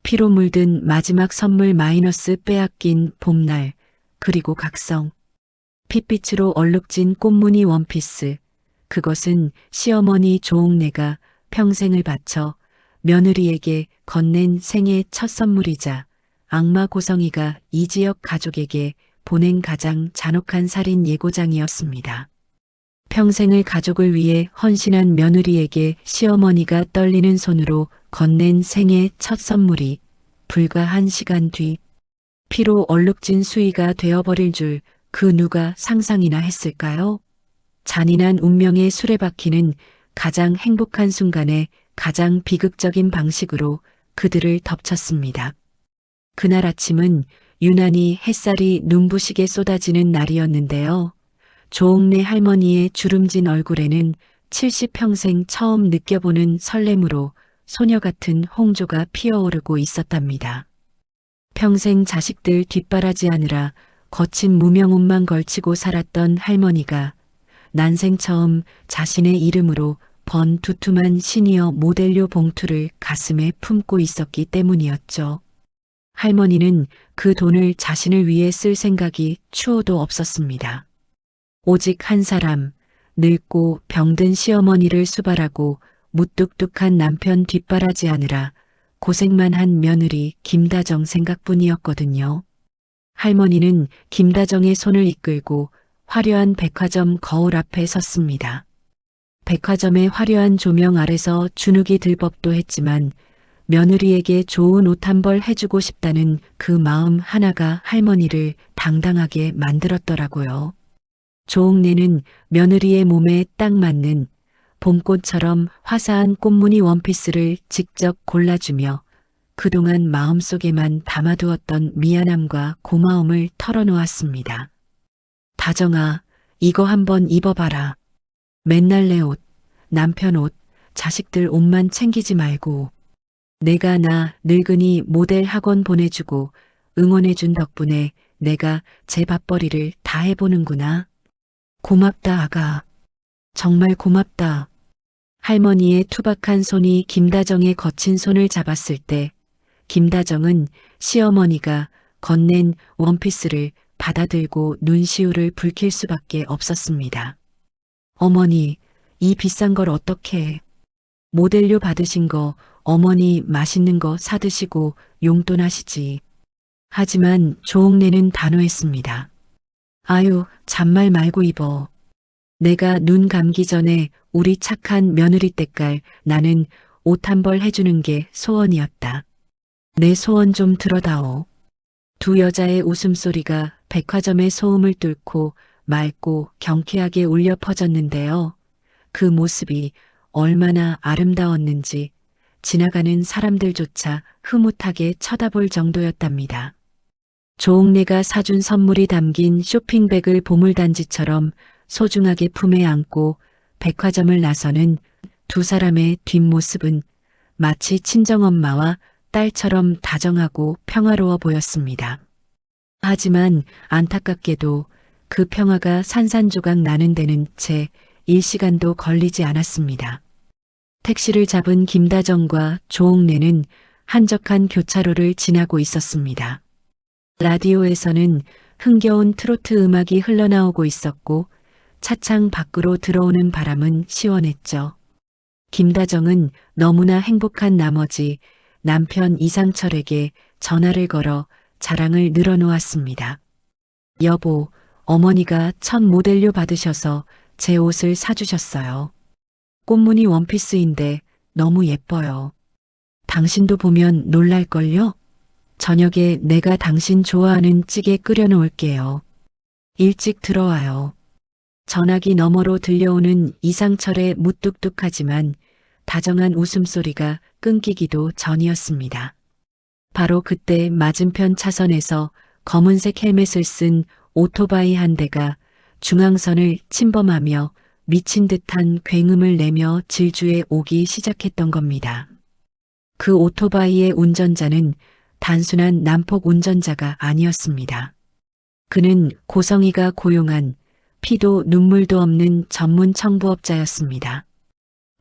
피로 물든 마지막 선물 마이너스 빼앗긴 봄날, 그리고 각성. 핏빛으로 얼룩진 꽃무늬 원피스. 그것은 시어머니 조옥래가 평생을 바쳐 며느리에게 건넨 생애 첫 선물이자 악마 고성이가 이 지역 가족에게 보낸 가장 잔혹한 살인 예고장이었습니다. 평생을 가족을 위해 헌신한 며느리에게 시어머니가 떨리는 손으로 건넨 생애 첫 선물이 불과 1시간 뒤 피로 얼룩진 수위가 되어버릴 줄 그 누가 상상이나 했을까요? 잔인한 운명의 수레바퀴는 가장 행복한 순간에 가장 비극적인 방식으로 그들을 덮쳤습니다. 그날 아침은 유난히 햇살이 눈부시게 쏟아지는 날이었는데요. 조옥래 할머니의 주름진 얼굴에는 70평생 처음 느껴보는 설렘으로 소녀 같은 홍조가 피어오르고 있었답니다. 평생 자식들 뒷바라지하느라 거친 무명옷만 걸치고 살았던 할머니가 난생 처음 자신의 이름으로 번 두툼한 시니어 모델료 봉투를 가슴에 품고 있었기 때문이었죠. 할머니는 그 돈을 자신을 위해 쓸 생각이 추호도 없었습니다. 오직 한 사람, 늙고 병든 시어머니를 수발하고 무뚝뚝한 남편 뒷바라지하느라 고생만 한 며느리 김다정 생각뿐이었거든요. 할머니는 김다정의 손을 이끌고 화려한 백화점 거울 앞에 섰습니다. 백화점의 화려한 조명 아래서 주눅이 들 법도 했지만 며느리에게 좋은 옷 한 벌 해주고 싶다는 그 마음 하나가 할머니를 당당하게 만들었더라고요. 조옥래는 며느리의 몸에 딱 맞는 봄꽃처럼 화사한 꽃무늬 원피스를 직접 골라주며 그동안 마음속에만 담아두었던 미안함과 고마움을 털어놓았습니다. 다정아, 이거 한번 입어봐라. 맨날 내 옷, 남편 옷, 자식들 옷만 챙기지 말고. 내가 나 늙은이 모델 학원 보내주고 응원해준 덕분에 내가 제 밥벌이를 다 해보는구나. 고맙다, 아가. 정말 고맙다. 할머니의 투박한 손이 김다정의 거친 손을 잡았을 때 김다정은 시어머니가 건넨 원피스를 받아들고 눈시울을 붉힐 수밖에 없었습니다. 어머니, 이 비싼 걸 어떻게? 모델료 받으신 거 어머니 맛있는 거 사드시고 용돈 하시지. 하지만 조옥래는 단호했습니다. 아유, 잔말 말고 입어. 내가 눈 감기 전에 우리 착한 며느리 떼깔 나는 옷 한 벌 해주는 게 소원이었다. 내 소원 좀 들어다오. 두 여자의 웃음소리가 백화점의 소음을 뚫고 맑고 경쾌하게 울려 퍼졌는데요. 그 모습이 얼마나 아름다웠는지 지나가는 사람들조차 흐뭇하게 쳐다볼 정도였답니다. 조옥래가 사준 선물이 담긴 쇼핑백을 보물단지처럼 소중하게 품에 안고 백화점을 나서는 두 사람의 뒷모습은 마치 친정엄마와 딸처럼 다정하고 평화로워 보였습니다. 하지만 안타깝게도 그 평화가 산산조각 나는 데는 채 1시간도 걸리지 않았습니다. 택시를 잡은 김다정과 조옥래는 한적한 교차로를 지나고 있었습니다. 라디오에서는 흥겨운 트로트 음악이 흘러나오고 있었고 차창 밖으로 들어오는 바람은 시원했죠. 김다정은 너무나 행복한 나머지 남편 이상철에게 전화를 걸어 자랑을 늘어놓았습니다. 여보, 어머니가 첫 모델료 받으셔서 제 옷을 사주셨어요. 꽃무늬 원피스인데 너무 예뻐요. 당신도 보면 놀랄걸요? 저녁에 내가 당신 좋아하는 찌개 끓여놓을게요. 일찍 들어와요. 전화기 너머로 들려오는 이상철의 무뚝뚝하지만 다정한 웃음소리가 끊기기도 전이었습니다. 바로 그때 맞은편 차선에서 검은색 헬멧을 쓴 오토바이 한 대가 중앙선을 침범하며 미친 듯한 굉음을 내며 질주해 오기 시작했던 겁니다. 그 오토바이의 운전자는 단순한 난폭 운전자가 아니었습니다. 그는 고성이가 고용한 피도 눈물도 없는 전문 청부업자였습니다.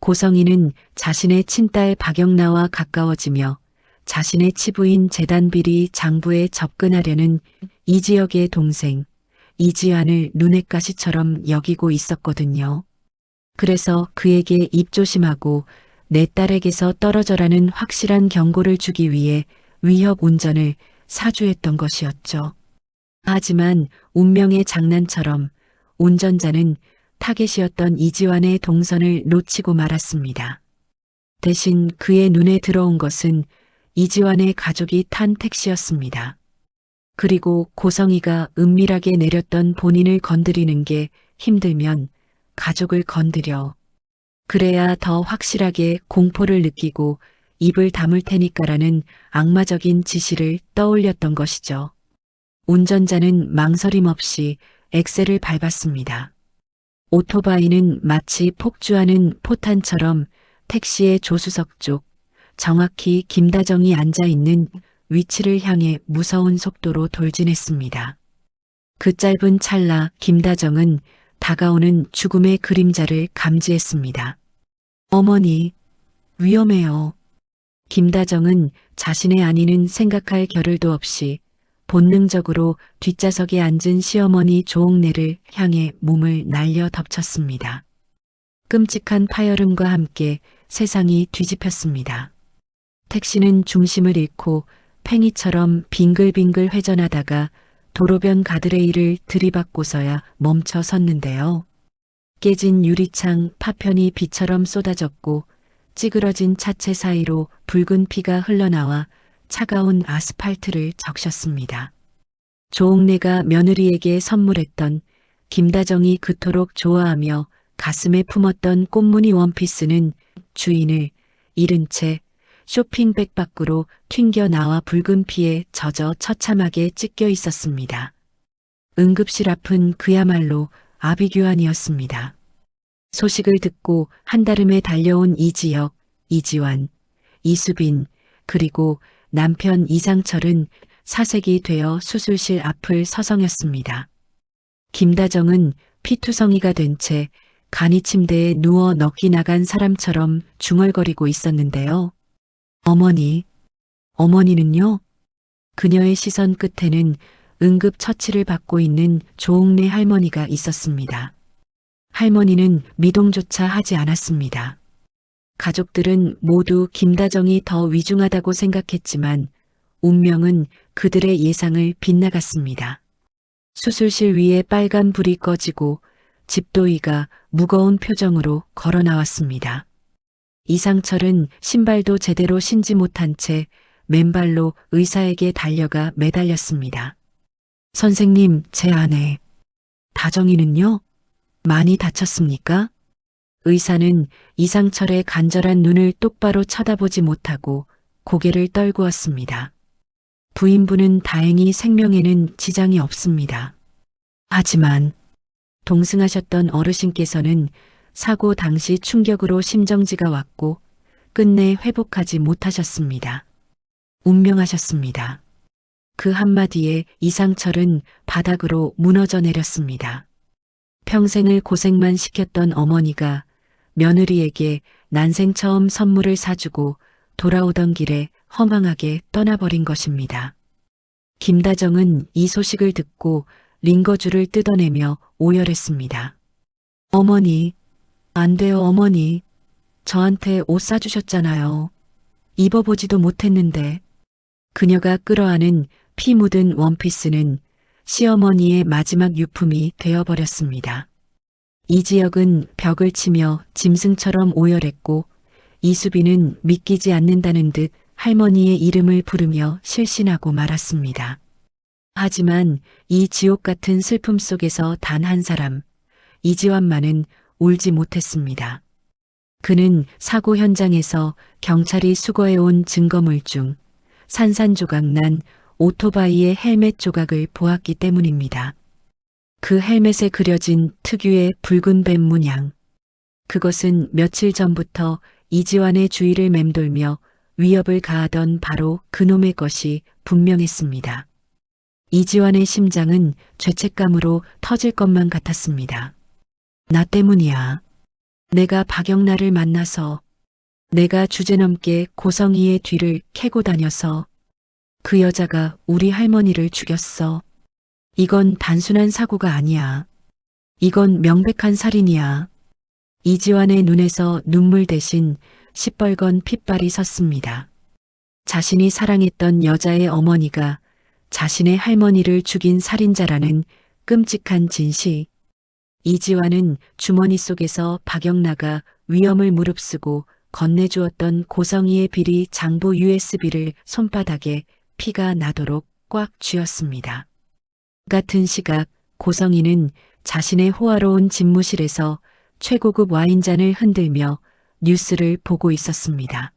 고성이는 자신의 친딸 박영나와 가까워지며 자신의 치부인 재단비리 장부에 접근하려는 이지혁의 동생 이지환을 눈엣 가시처럼 여기고 있었거든요. 그래서 그에게 입조심하고 내 딸에게서 떨어져라는 확실한 경고를 주기 위해 위협 운전을 사주했던 것이었죠. 하지만 운명의 장난처럼 운전자는 타겟이었던 이지환의 동선을 놓치고 말았습니다. 대신 그의 눈에 들어온 것은 이지환의 가족이 탄 택시였습니다. 그리고 고성이가 은밀하게 내렸던 본인을 건드리는 게 힘들면 가족을 건드려. 그래야 더 확실하게 공포를 느끼고 입을 다물 테니까라는 악마적인 지시를 떠올렸던 것이죠. 운전자는 망설임 없이 엑셀을 밟았습니다. 오토바이는 마치 폭주하는 포탄처럼 택시의 조수석 쪽, 정확히 김다정이 앉아 있는 위치를 향해 무서운 속도로 돌진했습니다. 그 짧은 찰나 김다정은 다가오는 죽음의 그림자를 감지했습니다. 어머니, 위험해요. 김다정은 자신의 안위는 생각할 겨를도 없이 본능적으로 뒷좌석에 앉은 시어머니 조옥래를 향해 몸을 날려 덮쳤습니다. 끔찍한 파열음과 함께 세상이 뒤집혔습니다. 택시는 중심을 잃고 팽이처럼 빙글빙글 회전하다가 도로변 가드레일을 들이받고서야 멈춰 섰는데요. 깨진 유리창 파편이 비처럼 쏟아졌고 찌그러진 차체 사이로 붉은 피가 흘러나와 차가운 아스팔트를 적셨습니다. 조옥래가 며느리에게 선물했던 김다정이 그토록 좋아하며 가슴에 품었던 꽃무늬 원피스는 주인을 잃은 채 쇼핑백 밖으로 튕겨 나와 붉은 피에 젖어 처참하게 찢겨 있었습니다. 응급실 앞은 그야말로 아비규환이었습니다. 소식을 듣고 한달음에 달려온 이지혁, 이지환, 이수빈, 그리고 남편 이상철은 사색이 되어 수술실 앞을 서성였습니다. 김다정은 피투성이가 된 채 간이 침대에 누워 넋이 나간 사람처럼 중얼거리고 있었는데요. 어머니는요? 그녀의 시선 끝에는 응급 처치를 받고 있는 조옥래 할머니가 있었습니다. 할머니는 미동조차 하지 않았습니다. 가족들은 모두 김다정이 더 위중하다고 생각했지만 운명은 그들의 예상을 빗나갔습니다. 수술실 위에 빨간 불이 꺼지고 집도이가 무거운 표정으로 걸어 나왔습니다. 이상철은 신발도 제대로 신지 못한 채 맨발로 의사에게 달려가 매달렸습니다. 선생님, 제 아내. 다정이는요? 많이 다쳤습니까? 의사는 이상철의 간절한 눈을 똑바로 쳐다보지 못하고 고개를 떨구었습니다. 부인분은 다행히 생명에는 지장이 없습니다. 하지만 동승하셨던 어르신께서는 사고 당시 충격으로 심정지가 왔고 끝내 회복하지 못하셨습니다. 운명하셨습니다. 그 한마디에 이상철은 바닥으로 무너져 내렸습니다. 평생을 고생만 시켰던 어머니가 며느리에게 난생 처음 선물을 사주고 돌아오던 길에 허망하게 떠나버린 것입니다. 김다정은 이 소식을 듣고 링거줄을 뜯어내며 오열했습니다. 어머니, 안 돼요 어머니. 저한테 옷 사주셨잖아요. 입어보지도 못했는데. 그녀가 끌어안은 피 묻은 원피스는 시어머니의 마지막 유품이 되어버렸습니다. 이지혁은 벽을 치며 짐승처럼 오열했고 이수빈은 믿기지 않는다는 듯 할머니의 이름을 부르며 실신하고 말았습니다. 하지만 이 지옥 같은 슬픔 속에서 단 한 사람, 이지환만은 울지 못했습니다. 그는 사고 현장에서 경찰이 수거해온 증거물 중 산산조각 난 오토바이의 헬멧 조각을 보았기 때문입니다. 그 헬멧에 그려진 특유의 붉은 뱀 문양. 그것은 며칠 전부터 이지환의 주위를 맴돌며 위협을 가하던 바로 그놈의 것이 분명했습니다. 이지환의 심장은 죄책감으로 터질 것만 같았습니다. 나 때문이야. 내가 박영란을 만나서 내가 주제넘게 고성이의 뒤를 캐고 다녀서 그 여자가 우리 할머니를 죽였어. 이건 단순한 사고가 아니야. 이건 명백한 살인이야. 이지환의 눈에서 눈물 대신 시뻘건 핏발이 섰습니다. 자신이 사랑했던 여자의 어머니가 자신의 할머니를 죽인 살인자라는 끔찍한 진실. 이지환은 주머니 속에서 박영나가 위험을 무릅쓰고 건네주었던 고성이의 비리 장부 USB를 손바닥에 피가 나도록 꽉 쥐었습니다. 같은 시각 고성이는 자신의 호화로운 집무실에서 최고급 와인잔을 흔들며 뉴스를 보고 있었습니다.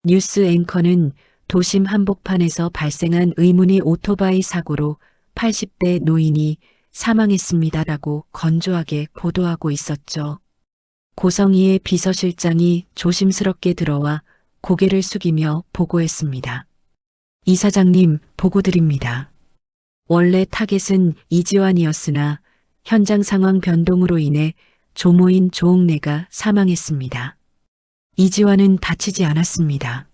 뉴스 앵커는 도심 한복판에서 발생한 의문의 오토바이 사고로 80대 노인이 사망했습니다라고 건조하게 보도하고 있었죠. 고성이의 비서실장이 조심스럽게 들어와 고개를 숙이며 보고했습니다. 이사장님, 보고 드립니다. 원래 타겟은 이지환이었으나 현장 상황 변동으로 인해 조모인 조옥래가 사망했습니다. 이지환은 다치지 않았습니다.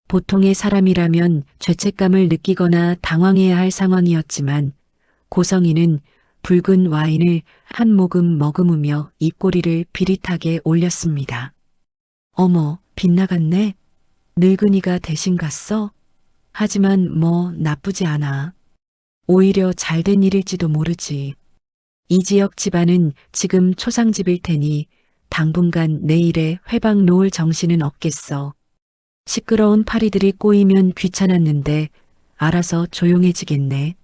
보통의 사람이라면 죄책감을 느끼거나 당황해야 할 상황이었지만 고성이는 붉은 와인을 한 모금 머금으며 입꼬리를 비릿하게 올렸습니다. 어머, 빗나갔네. 늙은이가 대신 갔어? 하지만 뭐 나쁘지 않아. 오히려 잘된 일일지도 모르지. 이 지역 집안은 지금 초상집일 테니 당분간 내 일에 회방 놓을 정신은 없겠어. 시끄러운 파리들이 꼬이면 귀찮았는데 알아서 조용해지겠네.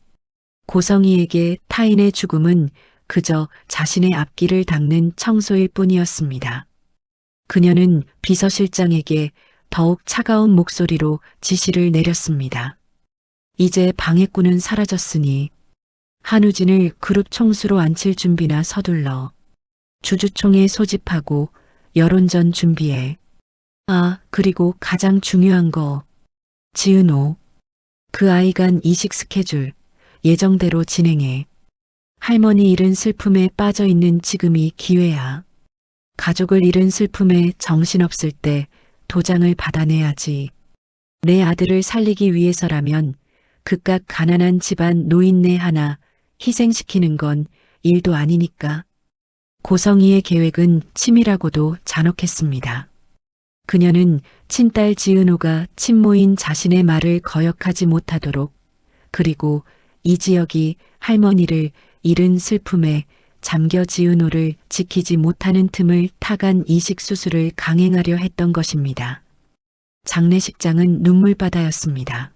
고성이에게 타인의 죽음은 그저 자신의 앞길을 닦는 청소일 뿐이었습니다. 그녀는 비서실장에게 더욱 차가운 목소리로 지시를 내렸습니다. 이제 방해꾼은 사라졌으니 한우진을 그룹 총수로 앉힐 준비나 서둘러. 주주총회 소집하고 여론전 준비해. 아, 그리고 가장 중요한 거. 지은호. 그 아이 간 이식 스케줄 예정대로 진행해. 할머니 잃은 슬픔에 빠져 있는 지금이 기회야. 가족을 잃은 슬픔에 정신없을 때 도장을 받아내야지. 내 아들을 살리기 위해서라면 그깟 가난한 집안 노인네 하나 희생시키는 건 일도 아니니까. 고성이의 계획은 치밀하고도 잔혹했습니다. 그녀는 친딸 지은호가 친모인 자신의 말을 거역하지 못하도록, 그리고 이 지역이 할머니를 잃은 슬픔에 잠겨 지은호를 지키지 못하는 틈을 타간 이식 수술을 강행하려 했던 것입니다. 장례식장은 눈물바다였습니다.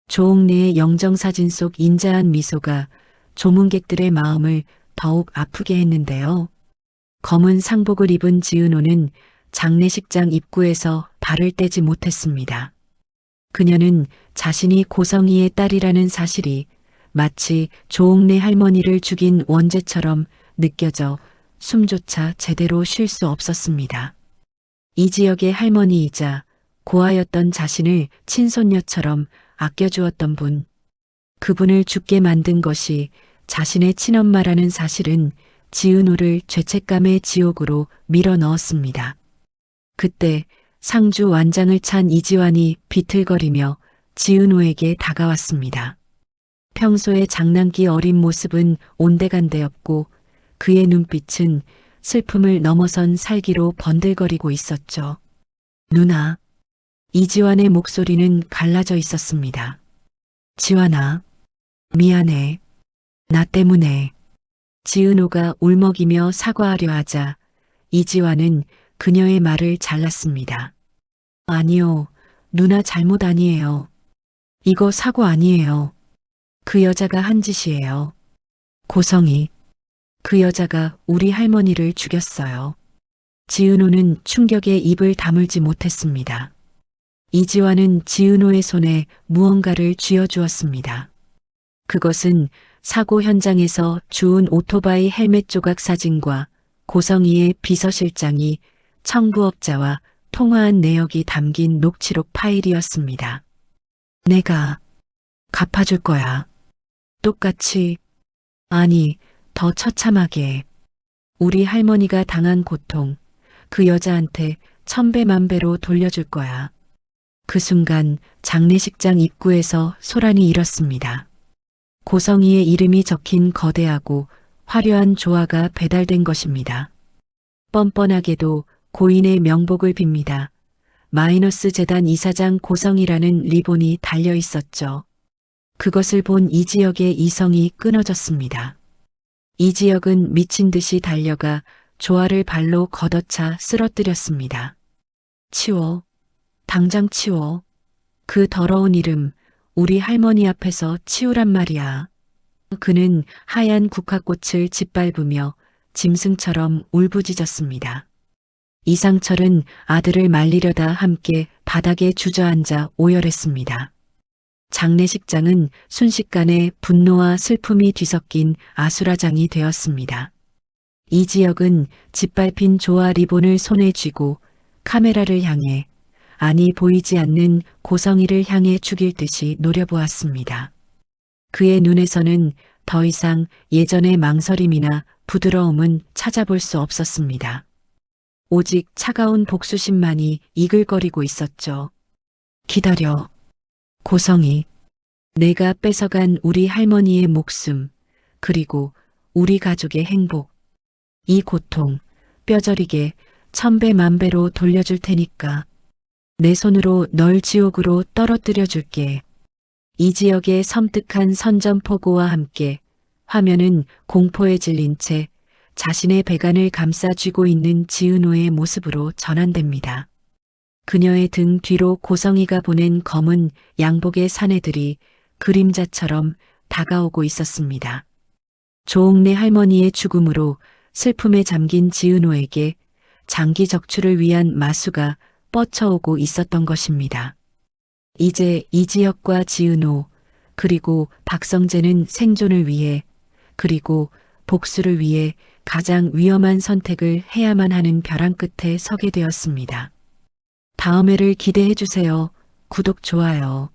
조옥래의 영정사진 속 인자한 미소가 조문객들의 마음을 더욱 아프게 했는데요. 검은 상복을 입은 지은호는 장례식장 입구에서 발을 떼지 못했습니다. 그녀는 자신이 고성이의 딸이라는 사실이 마치 조옥래 할머니를 죽인 원죄처럼 느껴져 숨조차 제대로 쉴 수 없었습니다. 이 지역의 할머니이자 고아였던 자신을 친손녀처럼 아껴주었던 분, 그분을 죽게 만든 것이 자신의 친엄마라는 사실은 지은호를 죄책감의 지옥으로 밀어 넣었습니다. 그때 상주 완장을 찬 이지환이 비틀거리며 지은호에게 다가왔습니다. 평소의 장난기 어린 모습은 온데간데없고 그의 눈빛은 슬픔을 넘어선 살기로 번들거리고 있었죠. 누나. 이지환의 목소리는 갈라져 있었습니다. 지환아, 미안해. 나 때문에. 지은호가 울먹이며 사과하려 하자 이지환은 그녀의 말을 잘랐습니다. 아니요, 누나 잘못 아니에요. 이거 사고 아니에요. 그 여자가 한 짓이에요. 고성이. 그 여자가 우리 할머니를 죽였어요. 지은호는 충격에 입을 다물지 못했습니다. 이지환은 지은호의 손에 무언가를 쥐어주었습니다. 그것은 사고 현장에서 주운 오토바이 헬멧 조각 사진과 고성이의 비서실장이 청부업자와 통화한 내역이 담긴 녹취록 파일이었습니다. 내가 갚아줄 거야. 똑같이, 아니, 더 처참하게. 우리 할머니가 당한 고통, 그 여자한테 천배만배로 돌려줄 거야. 그 순간 장례식장 입구에서 소란이 일었습니다. 고성이의 이름이 적힌 거대하고 화려한 조화가 배달된 것입니다. 뻔뻔하게도 고인의 명복을 빕니다. 마이너스 재단 이사장 고성이라는 리본이 달려 있었죠. 그것을 본 이지혁의 이성이 끊어졌습니다. 이지혁은 미친 듯이 달려가 조화를 발로 걷어차 쓰러뜨렸습니다. 치워. 당장 치워. 그 더러운 이름 우리 할머니 앞에서 치우란 말이야. 그는 하얀 국화꽃을 짓밟으며 짐승처럼 울부짖었습니다. 이상철은 아들을 말리려다 함께 바닥에 주저앉아 오열했습니다. 장례식장은 순식간에 분노와 슬픔이 뒤섞인 아수라장이 되었습니다. 이지혁은 짓밟힌 조화 리본을 손에 쥐고 카메라를 향해, 아니 보이지 않는 고성이를 향해 죽일 듯이 노려보았습니다. 그의 눈에서는 더 이상 예전의 망설임이나 부드러움은 찾아볼 수 없었습니다. 오직 차가운 복수심만이 이글거리고 있었죠. 기다려. 고성이. 내가 뺏어간 우리 할머니의 목숨, 그리고 우리 가족의 행복. 이 고통, 뼈저리게 천배만배로 돌려줄 테니까. 내 손으로 널 지옥으로 떨어뜨려 줄게. 이지혁의 섬뜩한 선전포고와 함께 화면은 공포에 질린 채 자신의 배간을 감싸 쥐고 있는 지은호의 모습으로 전환됩니다. 그녀의 등 뒤로 고성이가 보낸 검은 양복의 사내들이 그림자처럼 다가오고 있었습니다. 조옥래 할머니의 죽음으로 슬픔에 잠긴 지은호에게 장기 적출을 위한 마수가 뻗쳐오고 있었던 것입니다. 이제 이지혁과 지은호, 그리고 박성재는 생존을 위해, 그리고 복수를 위해 가장 위험한 선택을 해야만 하는 벼랑 끝에 서게 되었습니다. 다음 회를 기대해 주세요. 구독, 좋아요.